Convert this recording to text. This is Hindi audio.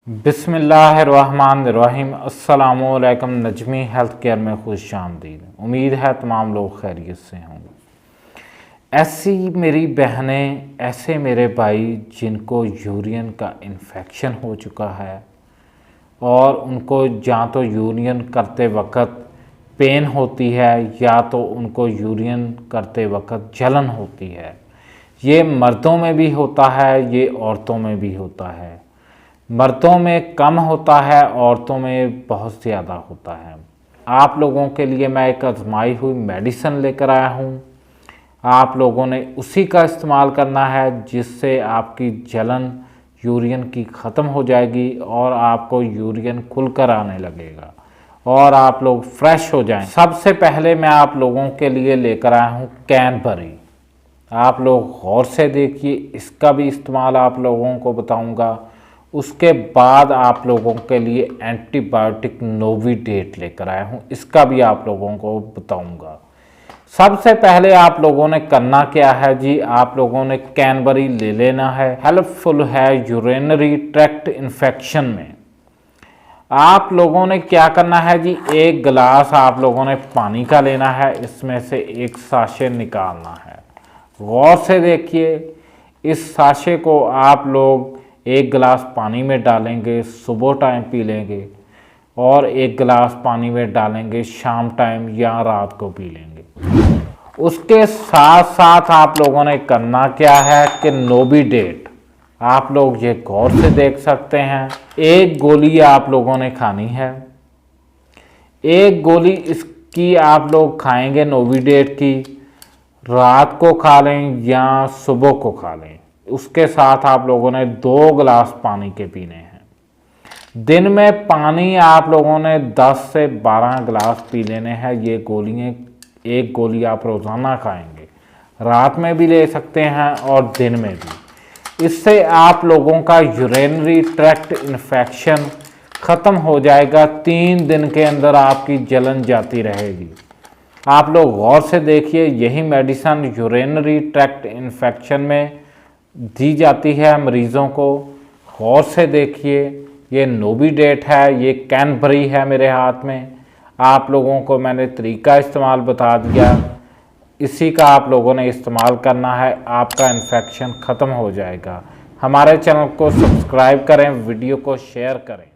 बिस्मिल्लाहिर्रहमानिर्रहीम। अस्सलामुअलैकुम। नजमी हेल्थ केयर में खुश आमदीद। उम्मीद है तमाम लोग खैरियत से होंगे। ऐसी मेरी बहनें, ऐसे मेरे भाई जिनको यूरिन का इन्फेक्शन हो चुका है और उनको या तो यूरिन करते वक्त पेन होती है या तो उनको यूरिन करते वक्त जलन होती है। ये मर्दों में भी होता है, ये औरतों में भी होता है। मर्दों में कम होता है, औरतों में बहुत ज़्यादा होता है। आप लोगों के लिए मैं एक आजमाई हुई मेडिसिन लेकर आया हूँ। आप लोगों ने उसी का इस्तेमाल करना है जिससे आपकी जलन यूरिन की ख़त्म हो जाएगी और आपको यूरिन खुलकर आने लगेगा और आप लोग फ्रेश हो जाएं। सबसे पहले मैं आप लोगों के लिए लेकर आया हूँ कैनबरी। आप लोग गौर से देखिए, इसका भी इस्तेमाल आप लोगों को बताऊँगा। उसके बाद आप लोगों के लिए एंटीबायोटिक नोविडेट लेकर आया हूँ, इसका भी आप लोगों को बताऊंगा। सबसे पहले आप लोगों ने करना क्या है जी, आप लोगों ने कैनबरी ले लेना है। हेल्पफुल है यूरिनरी ट्रैक्ट इन्फेक्शन में। आप लोगों ने क्या करना है जी, एक गिलास आप लोगों ने पानी का लेना है, इसमें से एक साशे निकालना है। गौर से देखिए, इस साशे को आप लोग एक गिलास पानी में डालेंगे, सुबह टाइम पी लेंगे और एक गिलास पानी में डालेंगे शाम टाइम या रात को पी लेंगे। उसके साथ साथ आप लोगों ने करना क्या है कि नोविडेट, आप लोग ये गौर से देख सकते हैं, एक गोली आप लोगों ने खानी है। एक गोली इसकी आप लोग खाएंगे नोविडेट की, रात को खा लें या सुबह को खा लें। उसके साथ आप लोगों ने 2 गिलास पानी के पीने हैं। दिन में पानी आप लोगों ने 10 से 12 गिलास पी लेने हैं। ये गोलियाँ, एक गोली आप रोज़ाना खाएंगे, रात में भी ले सकते हैं और दिन में भी। इससे आप लोगों का यूरिनरी ट्रैक्ट इन्फेक्शन ख़त्म हो जाएगा। 3 दिन के अंदर आपकी जलन जाती रहेगी। आप लोग गौर से देखिए, यही मेडिसिन यूरिनरी ट्रैक्ट इन्फेक्शन में दी जाती है मरीज़ों को। गौर से देखिए, ये नोविडेट है, ये कैनबरी है मेरे हाथ में। आप लोगों को मैंने तरीका इस्तेमाल बता दिया, इसी का आप लोगों ने इस्तेमाल करना है, आपका इन्फेक्शन ख़त्म हो जाएगा। हमारे चैनल को सब्सक्राइब करें, वीडियो को शेयर करें।